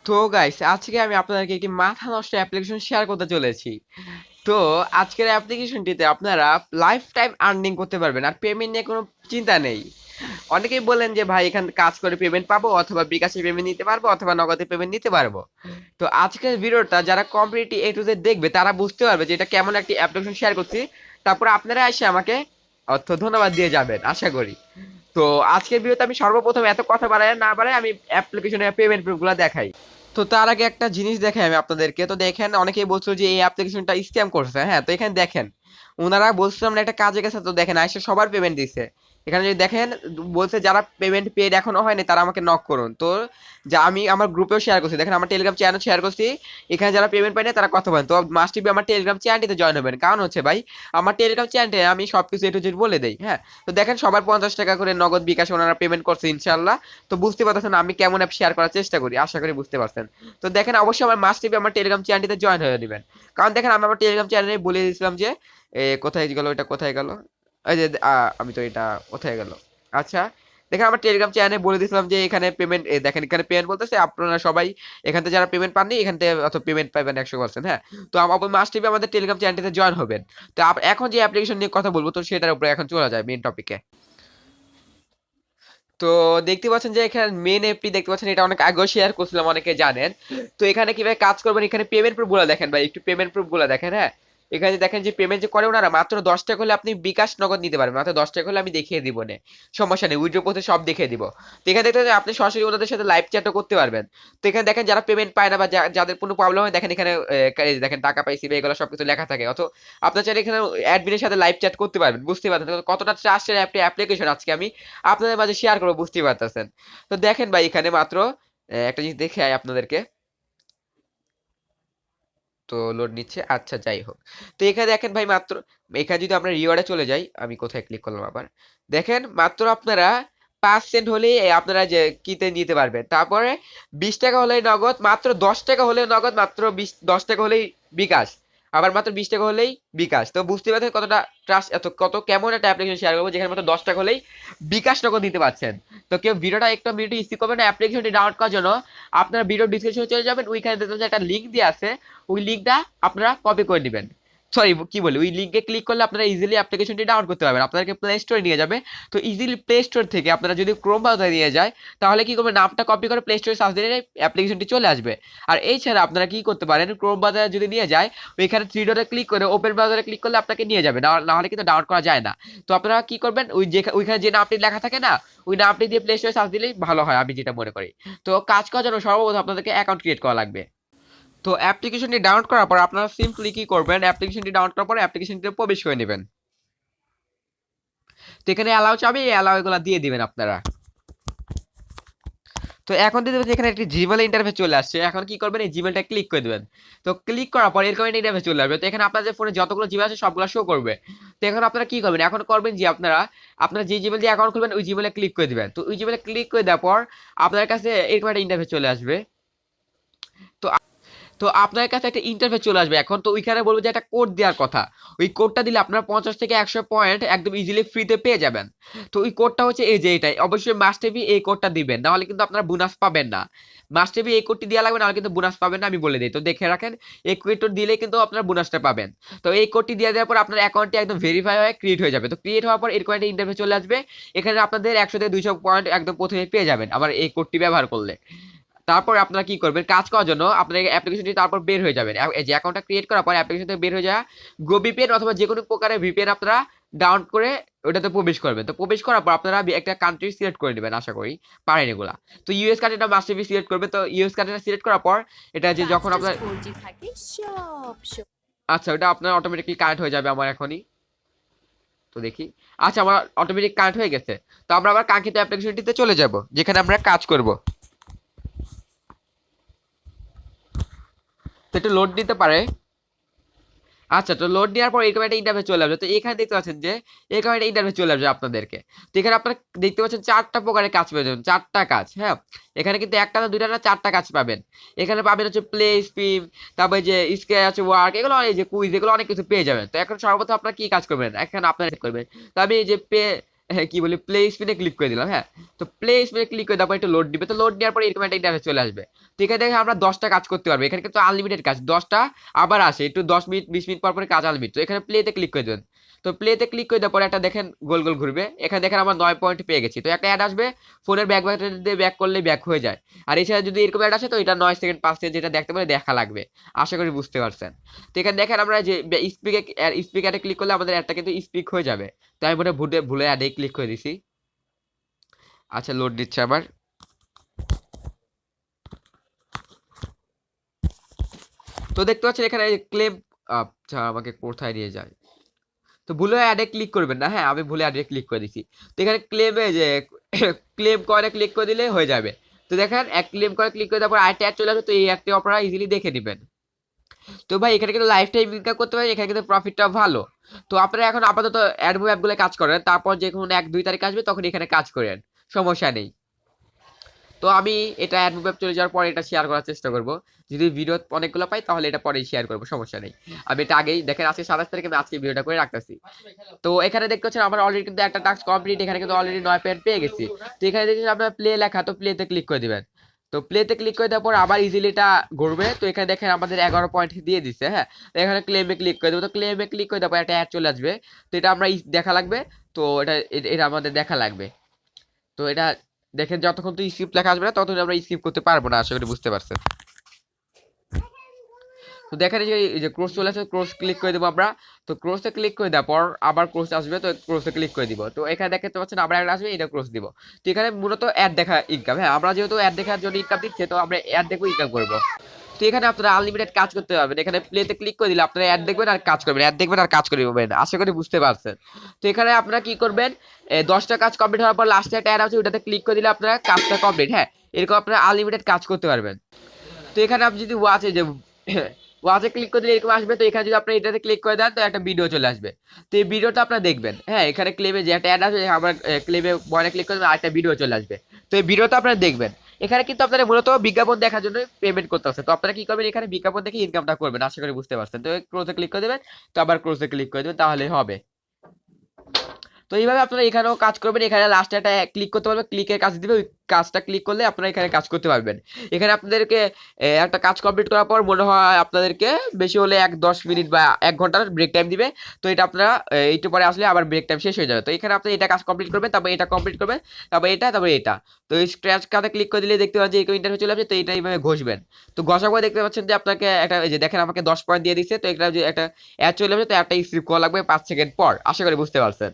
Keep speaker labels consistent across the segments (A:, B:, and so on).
A: তো গাইস আজকে আমি আপনাদেরকে একটি মাথা নষ্ট অ্যাপ্লিকেশন শেয়ার করতে চলেছি। তো আজকের অ্যাপ্লিকেশনটিতে আপনারা লাইফ টাইম আর্নিং করতে পারবেন আর পেমেন্ট নিয়ে কোনো চিন্তা নেই। অনেকেই বলেন যে ভাই এখানে কাজ করে পেমেন্ট পাবো অথবা বিকাশে পেমেন্ট নিতে পারবো অথবা নগদে পেমেন্ট নিতে পারবো। তো আজকের ভিডিওটা যারা কমপ্লিটলি এ টু জেড দেখবে তারা বুঝতে পারবে যে এটা কেমন একটি অ্যাপ্লিকেশন শেয়ার করছি। তারপর আপনারা এসে আমাকে অর্থ ধন্যবাদ দিয়ে যাবেন আশা করি। তো আজকের ভিডিওতে আমি সর্বপ্রথম এত কথা বাড়ায় না বাড়ায় আমি অ্যাপ্লিকেশনের পেমেন্ট প্রুফগুলো দেখাই। তো তার আগে একটা জিনিস দেখাই আমি আপনাদেরকে। তো দেখেন অনেকেই বলছিল যে এই অ্যাপ্লিকেশনটা স্ক্যাম করছে, হ্যাঁ তো এখানে দেখেন ওনারা বলছিলাম না একটা কাজে গেছে, তো দেখেন আইসা সবার পেমেন্ট দিছে। এখানে যদি দেখেন বলছে যারা পেমেন্ট পেড এখনো হয়নি তারা আমাকে নক করুন। তো যা আমি আমার গ্রুপেও শেয়ার করছি, দেখেন আমার টেলিগ্রাম চ্যানেল শেয়ার করছি, এখানে যারা পেমেন্ট পায়নি তারা কথা বলেন। তো মাস্ট বি আমার টেলিগ্রাম চ্যানেলটিতে জয়েন হবেন, কারণ হচ্ছে ভাই আমার টেলিগ্রাম চ্যানেলে আমি সবকিছু এ টু জেড বলে দেই। হ্যাঁ তো দেখেন সবার 50 টাকা করে নগদ বিকাশ ওনারা পেমেন্ট করছে ইনশাল্লাহ। তো বুঝতে পারছেন আমি কেমন অ্যাপ শেয়ার করার চেষ্টা করি, আশা করি বুঝতে পারছেন। তো দেখেন অবশ্যই আমার মাস্ট বি আমার টেলিগ্রাম চ্যানেলটিতে জয়েন হয়ে দিবেন, কারণ দেখেন আমি আমার টেলিগ্রাম চ্যানেলে বলে দিয়েছিলাম যে কোথায় গেল এটা, কোথায় গেল, এই যে আমি তো এটা কোথায় গেল। আচ্ছা দেখেন আমার টেলিগ্রাম চ্যানেলে বলে দিয়েছিলাম যে এখানে পেমেন্ট, দেখেন এখানে পেমেন্ট বলতেছে আপনারা সবাই এখান থেকে যারা পেমেন্ট পাননি এখান থেকে অত পেমেন্ট পাবেন 100%। হ্যাঁ তো আমার মাস্ট বি আমাদের টেলিগ্রাম চ্যানেলটিতে জয়েন হবেন। তো এখন যে অ্যাপ্লিকেশন নিয়ে কথা বলবো তো সেটার উপরে এখন চলে যায় মেইন টপিকে। তো দেখতে পাচ্ছেন যে এখানে মেন অ্যাপটি দেখতে পাচ্ছেন, এটা অনেক আগেও শেয়ার করছিলাম, অনেকে জানেন। তো এখানে কিভাবে কাজ করবেন, এখানে পেমেন্ট প্রুফ গুলো দেখেন ভাই, একটু পেমেন্ট প্রুফ গুলো দেখেন। হ্যাঁ এখানে দেখেন যে পেমেন্ট যে করে ওনারা মাত্র 10 টাকা হলে আপনি বিকাশ নগদ নিতে পারবেন, মাত্র 10 টাকা হলে আমি দেখিয়ে দিব নে, সমস্যা নেই, উইথড্র করতে সব দেখিয়ে দিব। তো এখানে দেখতে পাচ্ছেন আপনি সরাসরি ওনাদের সাথে লাইভ চ্যাটও করতে পারবেন। তো এখানে দেখেন যারা পেমেন্ট পায় না বা যাদের কোনো প্রবলেম হয় দেখেন এখানে এই যে দেখেন টাকা পাইছি বা এগুলো সবকিছু লেখা থাকে। অত আপনার চাইলে এখানে অ্যাডমিনের সাথে লাইভ চ্যাট করতে পারবেন, বুঝতে পারছেন কতটা ট্রাস্টের অ্যাপ্লিকেশন আজকে আমি আপনাদের মাঝে শেয়ার করবো, বুঝতে পারতেছেন। তো দেখেন ভাই এখানে মাত্র একটা জিনিস দেখে আপনাদেরকে। তো লোড নিচ্ছে, আচ্ছা যাই হোক। তো এখানে দেখেন ভাই মাত্র, এখানে যদি আমরা রিওয়ার্ডে চলে যাই, আমি কোথায় ক্লিক করলাম আবার, দেখেন মাত্র আপনারা 5 সেন্ট হলেই আপনারা যে কিতে নিতে পারবেন। তারপরে 20 টাকা হলেই নগদ, মাত্র 10 টাকা হলেই নগদ, মাত্র 10 টাকা হলেই বিকাশ, আবার মাত্র 20 টাকা হলেই বিকাশ। তো বুঝতে পারছেন কতটা ট্রাস্ট, এত কত কেমন একটা অ্যাপ্লিকেশন শেয়ার করবো যেখানে মাত্র 10 টাকা হলেই বিকাশ নগদ নিতে পারছেন। তো কেউ ভিডিওটা একটা মিনিট স্কিপ করবেন না, অ্যাপ্লিকেশনটি ডাউনলোড করার জন্য আপনারা ভিডিও ডিসক্রিপশনে চলে যাবেন, ওইখানে দেখবেন যে একটা লিঙ্ক দিয়ে আছে, ওই লিঙ্কটা আপনারা কপি করে নেবেন। সরি কি বলি, ওই লিঙ্কে ক্লিক করলে আপনারা ইজিলি অ্যাপ্লিকেশনটি ডাউনলোড করতে পারবেন, আপনাদেরকে প্লে স্টোরে নিয়ে যাবে। তো ইজিলি প্লে স্টোর থেকে আপনারা যদি ক্রোম ব্রাউজারে নিয়ে যায় তাহলে কি করবেন, নামটা কপি করে প্লে স্টোরে সার্চ দিলে অ্যাপ্লিকেশনটি চলে আসবে। আর এছাড়া আপনারা কি করতে পারেন, ক্রোম ব্রাউজারে যদি নিয়ে যায় ওইখানে থ্রি ডটে ক্লিক করে ওপেন ব্রাউজারে ক্লিক করলে আপনাকে নিয়ে যাবে, না হলে কিন্তু ডাউনলোড করা যায় না। তো আপনারা কি করবেন, ওই যে ওইখানে যে নামটি লেখা থাকে না, ওই নামটি দিয়ে প্লে স্টোরে সার্চ দিলেই ভালো হয়, আমি যেটা মনে করি। তো কাজ করার জন্য সর্বপ্রথম আপনাদেরকে অ্যাকাউন্ট ক্রিয়েট করা লাগবে। তো অ্যাপ্লিকেশনটি ডাউনলোড করার পর আপনারা সিম্পলি কি করবেন, অ্যাপ্লিকেশনটি ডাউনলোড করার পর অ্যাপ্লিকেশনটিতে প্রবেশ করে নেবেন। তো এখানে অ্যালাউ চাবি, এই অ্যালাউ এগুলো দিয়ে দিবেন আপনারা। তো এখন দিয়ে দেবেন এখানে একটি জিমেল ইন্টারফেস চলে আসছে, এখন কি করবেন এই জিমেলটা ক্লিক করে দেবেন। তো ক্লিক করার পর এরকম একটা ইন্টারফেস চলে আসবে। তো এখানে আপনাদের ফোনে যতগুলো জিমেল আছে সবগুলো শো করবে। তো এখন আপনারা কি করবেন, এখন করবেন যে আপনারা আপনারা যে জিমেল দিয়ে অ্যাকাউন্ট খুলবেন ওই জিমেলে ক্লিক করে দিবেন। তো ওই জিমেলে ক্লিক করে দেওয়ার পর আপনার কাছে এরকম একটা ইন্টারফেস চলে আসবে। তো তো আপনার কাছে একটা ইন্টারফেস চলে আসবে এখন। তো ওইখানে বলবো যে একটা কোড দেওয়ার কথা, ওই কোডটা দিলে আপনার 50 থেকে 100 পয়েন্ট একদম ইজিলি ফ্রিতে পেয়ে যাবেন। তো ওই কোডটা হচ্ছে এই যে এটাই, অবশ্যই মাস্টেবি এই কোডটা দিবেন, নাহলে কিন্তু আপনারা বোনাস পাবেন না। মাস্টেবি এই কোডটি দেওয়া লাগবে, নাহলে কিন্তু বোনাস পাবেন না, আমি বলে দিই। তো দেখে রাখেন এই কোড দিলে কিন্তু আপনার বোনাসটা পাবেন। তো এই কোডটি দিয়ে দেওয়ার পর আপনার অ্যাকাউন্টটি একদম ভেরিফাই হয়ে ক্রিয়েট হয়ে যাবে। তো ক্রিয়েট হওয়ার পর এরকম একটা ইন্টারফেস চলে আসবে, এখানে আপনাদের 100 থেকে 200 পয়েন্ট একদম প্রথমে পেয়ে যাবেন আবার এই কোডটি ব্যবহার করলে। তারপর আপনারা কি করবেন, কাজ করার জন্য আপনার অ্যাপ্লিকেশনটি তারপর বের হয়ে যাবেন, এই যে অ্যাকাউন্টটা ক্রিয়েট করার পর অ্যাপ্লিকেশন থেকে বের হয়ে যাওয়া গো ভিপিএন অথবা যে কোনো প্রকারের ভিপিএন আপনারা ডাউনলোড করে ওটাতে প্রবেশ করবেন। তো প্রবেশ করার পর আপনারা একটা কান্ট্রি সিলেক্ট করে নেবেন, আশা করি পারেন এগুলা। তো ইউএস কান্ট্রিটা মাস্ট বি সিলেক্ট করবে। তো ইউএস কান্ট্রিটা সিলেক্ট করার পর এটা যে যখন আপনার আচ্ছা ওটা আপনার অটোমেটিকলি কানেক্ট হয়ে যাবে আমার এখনই। তো দেখি, আচ্ছা আমার অটোমেটিক কানেক্ট হয়ে গেছে। তো আমরা আবার কাঙ্ক্ষিত অ্যাপ্লিকেশনটিতে চলে যাব যেখানে আমরা কাজ করব। তো একটু লোড দিতে পারে। আচ্ছা তো লোড দেওয়ার পর এরকম একটা ইন্টারফেস চলে আসবে। তো এখানে দেখতে পাচ্ছেন যে এরকম একটা ইন্টারফেস চলে আসবে আপনাদেরকে। তো এখানে আপনারা দেখতে পাচ্ছেন 4টা প্রকারের কাজ পেয়ে যাবেন, 4টা কাজ। হ্যাঁ এখানে কিন্তু একটা না দুইটা না 4টা কাজ পাবেন। এখানে পাবেন হচ্ছে প্লে স্পিম, তারপরে যে স্কেচ আছে ওয়ার্ক, এগুলো এই যে কুইজ, এগুলো অনেক কিছু পেয়ে যাবেন। তো এখন সর্বপ্রথম আপনারা কি কাজ করবেন, এখানে আপনারা করবেন। তো আমি এই যে পে কি বলি প্লে স্পিনে ক্লিক করে দিলাম। হ্যাঁ, তো প্লে স্পিনে ক্লিক করে তারপর একটু লোড দিবে, তো লোড দেওয়ার পরে এরকম একটা ইন্টারফেস চলে আসবে। তো এখানে দেখে আমরা 10টা কাজ করতে পারবো, এখানে কিন্তু আনলিমিটেড কাজ 10টা আবার আসে, একটু 10 মিনিট 20 মিনিট পর পরে কাজ আনলিমিট। তো এখানে প্লেতে ক্লিক করে দেবেন। তো প্লেতে ক্লিক করে দেওয়ার পরে একটা দেখেন গোল গোল ঘুরবে, এখানে দেখেন আমার 9 পয়েন্ট পেয়ে গেছি। তো একটা অ্যাড আসবে, ফোনের ব্যাক বাটন দিয়ে ব্যাক করলে ব্যাক হয়ে যায়। আর এছাড়া যদি এরকম অ্যাড আসে তো এটা 9 সেকেন্ড 5 সেকেন্ড যেটা দেখতে পারে দেখা লাগবে। আশা করি বুঝতে পারছেন। তো এখানে দেখেন আমরা যে স্পিকারে ক্লিক করলে আমাদের অ্যাডটা কিন্তু স্পিক হয়ে যাবে। তো আমি মনে ভুলে ভুলে অ্যাডে ক্লিক করে দিছি। আচ্ছা, লোড দিচ্ছে আবার। তো দেখতে পাচ্ছেন এখানে ক্লেম, আচ্ছা আমাকে কোথায় নিয়ে যায়। তো ভুলে অ্যাডে ক্লিক করবেন না, হ্যাঁ আমি ভুলে অ্যাডে ক্লিক করে দিছি। তো এখানে ক্লেমে যে ক্লেম করে ক্লিক করে দিলে হয়ে যাবে। তো দেখেন এক ক্লেম করে ক্লিক করে তারপর আরেকটা অ্যাড চলে আসবে, তো এই অ্যাডটি আপনারা ইজিলি দেখে নেবেন। তো ভাই এখানে কিন্তু লাইফ টাইম ইনকাম করতে পারেন, এখানে কিন্তু প্রফিটটা ভালো। তো আপনারা এখন আপাতত অ্যাপগুলো কাজ করেন, তারপর যখন 1-2 তারিখ আসবে তখন এখানে কাজ করেন, সমস্যা নেই। তো আমি এটা অ্যাড মুভ চলে যাওয়ার পরে এটা শেয়ার করার চেষ্টা করব। যদি ভিডিও অনেকগুলো পাই তাহলে এটা পরেই শেয়ার করবো, সমস্যা নেই। আমি এটা আগেই দেখেন আজকে 27 তারিখে আমি আজকে ভিডিওটা করে রাখতেছি। তো এখানে দেখতে পাচ্ছেন আমার অলরেডি কিন্তু একটা টাস্ক কমপ্লিট, এখানে কিন্তু অলরেডি 9 পয়েন্ট পেয়ে গেছি। তো এখানে দেখছেন আপনার প্লে লেখা, তো প্লেতে ক্লিক করে দিবেন। তো প্লেতে ক্লিক করে দেওয়ার পর আবার ইজিলি এটা ঘুরবে। তো এখানে দেখেন আমাদের 11 পয়েন্ট দিয়ে দিচ্ছে। হ্যাঁ, তো এখানে ক্লেমে ক্লিক করে দেবো। তো ক্লেমে ক্লিক করে দেওয়ার পর একটা অ্যাড চলে আসবে। তো এটা আমরা দেখা লাগবে। তো এটা এটা আমাদের দেখা লাগবে। তো এটা দেখেন যতক্ষণ তো স্ক্রিপ্ট লেখা আসবে না ততক্ষণ আমরা স্ক্রিপ্ট করতে পারবো না, আশা করি বুঝতে পারছেন। তো দেখেন এই যে ক্রস চলে আসে, ক্রস ক্লিক করে দেবো আমরা। তো ক্রসে ক্লিক করে দেওয়ার পর আবার ক্রস আসবে, তো ক্রসে ক্লিক করে দিব। তো এখানে দেখতে পাচ্ছেন আবার একটা আসবে, এটা ক্রস দিব। তো এখানে মূলত অ্যাড দেখা ইনকাম। হ্যাঁ, আমরা যেহেতু অ্যাড দেখার জন্য ইনকাম দিচ্ছে, তো আমরা অ্যাড দেখবো ইনকাম করবো। তো এখানে আপনারা আনলিমিটেড কাজ করতে পারবেন, এখানে প্লেতে ক্লিক করে দিলে আপনারা অ্যাড দেখবেন আর কাজ করবেন, অ্যাড দেখবেন আর কাজ করবেন, আশা করি বুঝতে পারছেন। তো এখানে আপনারা কি করবেন, 10টা কাজ কমপ্লিট হওয়ার পর লাস্টে একটা অ্যাড আছে, ওটাতে ক্লিক করে দিলে আপনারা কাজটা কমপ্লিট। হ্যাঁ, এরকম আপনারা আনলিমিটেড কাজ করতে পারবেন। তো এখানে আপনি যদি ওয়াচে যে ওয়াচে ক্লিক করে দিলে এরকম আসবে। তো এখানে যদি আপনি এটাতে ক্লিক করে দেন তো একটা ভিডিও চলে আসবে। তো এই ভিডিওটা আপনারা দেখবেন। হ্যাঁ, এখানে ক্লেমে যে একটা অ্যাড আছে, আমার ক্লেমে বয়নে ক্লিক করে আরেকটা ভিডিও চলে আসবে। তো এই ভিডিওটা আপনারা দেখবেন। এখানে কিন্তু আপনারা মূলত বিজ্ঞাপন দেখার জন্য পেমেন্ট করতে হচ্ছে। তো আপনারা কি করবেন, এখানে বিজ্ঞাপন দেখে ইনকামটা করবেন, আশা করি বুঝতে পারছেন। তো ক্লোজে ক্লিক করে দেবেন, তো আবার ক্লোজে ক্লিক করে দেবেন, তাহলে হবে। তো এইভাবে আপনারা এখানেও কাজ করবেন। এখানে লাস্টে একটা ক্লিক করতে পারবেন, ক্লিকের কাজ দিবে, ওই কাজটা ক্লিক করলে আপনারা এখানে কাজ করতে পারবেন। এখানে আপনাদেরকে একটা কাজ কমপ্লিট করার পর মনে হয় আপনাদেরকে বেশি হলে 10 মিনিট বা 1 ঘন্টার ব্রেক টাইম দিবে। তো এটা আপনারা একটু পরে আসলে আবার ব্রেক টাইম শেষ হয়ে যাবে। তো এখানে আপনি এটা কাজ কমপ্লিট করবেন, তারপর এটা কমপ্লিট করবেন, তারপর এটা, তারপর এটা। তো এই স্ক্র্যাচ কার্ডে ক্লিক করে দিলে দেখতে পাচ্ছেন যে এই ইন্টারভিউ চলে আসবে। তো এটা এইভাবে ঘষবেন। তো ঘষার পরে দেখতে পাচ্ছেন যে আপনাকে একটা এই যে দেখেন আমাকে 10 পয়েন্ট দিয়ে দিচ্ছে। তো এটা যে একটা অ্যাড চলে আসবে, তো একটা স্ক্রিপ্ট করা লাগবে 5 সেকেন্ড পর, আশা করি বুঝতে পারছেন।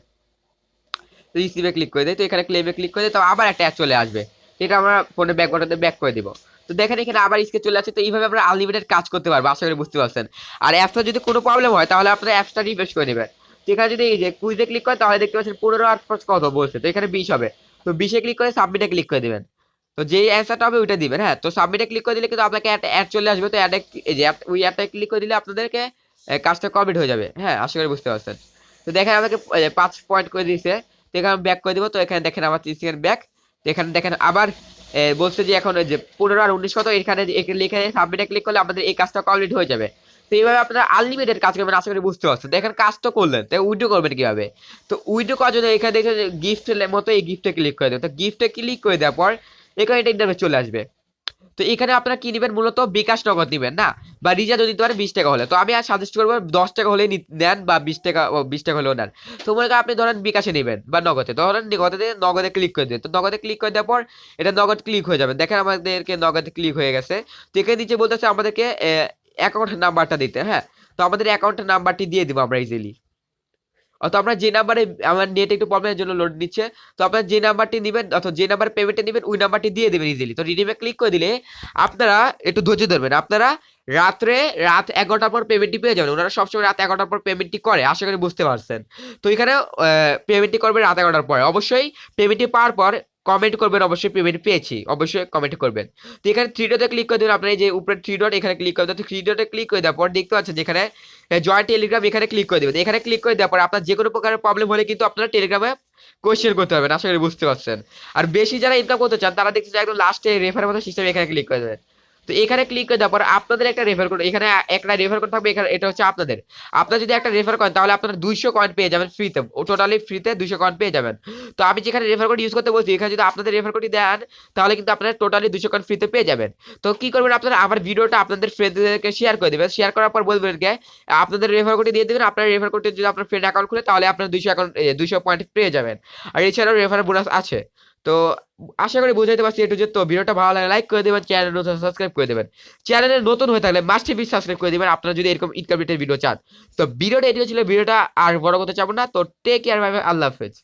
A: রিসিভে ক্লিক করে দেয়, তো এখানে ক্লেমে ক্লিক করে দেয়, তো আবার একটা অ্যাড চলে আসবে। এটা আমরা ফোনে ব্যাক বাটনে ব্যাক করে দিব। তো দেখেন এখানে আবার স্কেচ চলে আসছে। তো এইভাবে আমরা আনলিমিটেড কাজ করতে পারবো, আশা করি বুঝতে পারছেন। আর অ্যাপসটা যদি কোনো প্রবলেম হয় তাহলে আপনারা অ্যাপসটা রিফ্রেশ করে নেবেন। তো এখানে যদি এই যে কুইজে ক্লিক করে তাহলে দেখতে পাচ্ছেন 15 আর কত বলছে, তো এখানে 20 হবে। তো 20-এ ক্লিক করে সাবমিটে ক্লিক করে দিবেন। তো যেই অ্যান্সারটা হবে ওইটা দিবেন। হ্যাঁ, তো সাবমিটে ক্লিক করে দিলে কিন্তু আপনাকে একটা অ্যাড চলে আসবে। তো অ্যাডে এই যে ওই অ্যাডটায় ক্লিক করে দিলে আপনাদেরকে কাজটা কমপ্লিট হয়ে যাবে। হ্যাঁ, আশা করি বুঝতে পারছেন। তো দেখেন আমাকে 5 পয়েন্ট করে দিয়েছে। তো এখানে ব্যাক করে দিব। তো এখানে দেখেন আমার 30 সেকেন্ড ব্যাক। তো এখানে দেখেন আবার বলছে যে এখন ওই যে 15 আর 19 কত, এখানে লিখে সাবমিটে ক্লিক করলে আমাদের এই কাজটা কমপ্লিট হয়ে যাবে। তো এইভাবে আপনারা আনলিমিটেড কাজ করবেন, আশা করি বুঝতে পারছেন। দেখেন কাজ তো করলেন, তো উইড্রো করবেন কিভাবে। তো উইড্রো করার জন্য এখানে দেখেন গিফটের মতো এই গিফটে ক্লিক করে দেবেন। তো গিফটে ক্লিক করে দেওয়ার পর এখানে এটা ইন্টারভিউ চলে আসবে। তো এখানে আপনারা কি নেবেন, মূলত বিকাশ নগদ নেবেন না, বা রিচার্জও দিতে পারেন 20 টাকা হলে। তো আমি আর সাজেস্ট করবো 10 টাকা হলেই নেন, বা 20 টাকা 20 টাকা হলেও নেন। তো মনে করেন আপনি ধরেন বিকাশে নেবেন বা নগদে, ধরেন নগদে ক্লিক করে দেন। তো নগদে ক্লিক করে দেওয়ার পর এটা নগদ ক্লিক হয়ে যাবে। দেখেন আমাদেরকে নগদে ক্লিক হয়ে গেছে। তো এখানে নিচে বলতেছে আমাদেরকে অ্যাকাউন্ট নাম্বারটা দিতে। হ্যাঁ, তো আমাদের অ্যাকাউন্টের নাম্বারটি দিয়ে দিব আমরা ইজিলি। অথবা আপনার যে নাম্বারে, আমার নেট একটু প্রবলেমের জন্য লোড নিচ্ছে, তো আপনার যে নাম্বারটি নেবেন অথবা যে নাম্বার পেমেন্টে নেবেন ওই নাম্বারটি দিয়ে দেবেন ইজিলি। তো রিডিমে ক্লিক করে দিলে আপনারা একটু ধৈর্য ধরবেন, আপনারা রাত 11টার পর পেমেন্টটি পেয়ে যাবেন। ওনারা সবসময় রাত 11টার পর পেমেন্টটি করে, আশা করি বুঝতে পারছেন। তো এখানে পেমেন্টটি করবেন রাত 11টার পরে। অবশ্যই পেমেন্টটি পাওয়ার পর কমেন্ট করবেন, অবশ্যই পেমেন্ট পেয়েছি, অবশ্যই কমেন্ট করবেন। তো এখানে থ্রি ডটে ক্লিক করে দেবেন। আপনার এই যে উপরে থ্রি ডট, এখানে ক্লিক করে দেবেন। থ্রি ডটে ক্লিক করে দেওয়ার পর দেখতে পাচ্ছেন যেখানে জয়েন্ট টেলিগ্রাম, এখানে ক্লিক করে দেবেন। এখানে ক্লিক করে দেওয়ার পর আপনার যে কোনো প্রকারের প্রবলেম হলে কিন্তু আপনারা টেলিগ্রামে কোয়েশ্চেন করতে পারবেন, আশা করি বুঝতে পারছেন। আর বেশি যারা ইনকাম করতে চান তারা দেখতে চান একদম লাস্টে রেফারের মতো সিস্টেম, এখানে ক্লিক করে দেবেন। তো এখানে ক্লিক করে দেওয়ার পর আপনাদের একটা রেফার কোড, এখানে একটা রেফার কোড থাকবে, এখানে এটা হচ্ছে আপনাদের। আপনারা যদি একটা রেফার করেন তাহলে আপনারা 200 কয়েন পেয়ে যাবেন ফ্রিতে, ও টোটালি ফ্রিতে 200 কয়েন পেয়ে যাবেন। তো আমি যেখানে রেফার কোড ইউজ করতে বলছি, এখানে যদি আপনাদের রেফার কোডটি দেন তাহলে কিন্তু আপনারা টোটালি 200 কয়েন ফ্রিতে পেয়ে যাবেন। তো কি করবেন আপনারা, আমার ভিডিওটা আপনাদের ফ্রেন্ডদেরকে শেয়ার করে দেবেন, শেয়ার করার পর বলবেন কে আপনাদের রেফার কোডটি দিয়ে দেবেন, আপনার রেফার কোডটি যদি আপনার ফ্রেন্ড অ্যাকাউন্ট খুলে তাহলে আপনার 200 অ্যাকাউন্ট 200 পয়েন্ট পেয়ে যাবেন। আর এছাড়াও রেফার বোনাস আছে। তো আশা করি বুঝাইতে পারছি একটু যে। তো ভিডিওটা ভালো লাগে লাইক করে দেবেন, চ্যানেল নতুন সাবস্ক্রাইব করে দেবেন। চ্যানেলে নতুন হয়ে থাকলে মাস্ট বি সাবস্ক্রাইব করে দেবেন আপনারা যদি এরকম ইনকাম রিলেটেড ভিডিও চান। তো ভিডিওটা এটি ছিল, ভিডিওটা আর বড় করতে চাবো না। তো টেক কেয়ার, বাই বাই, আল্লাহ হাফেজ।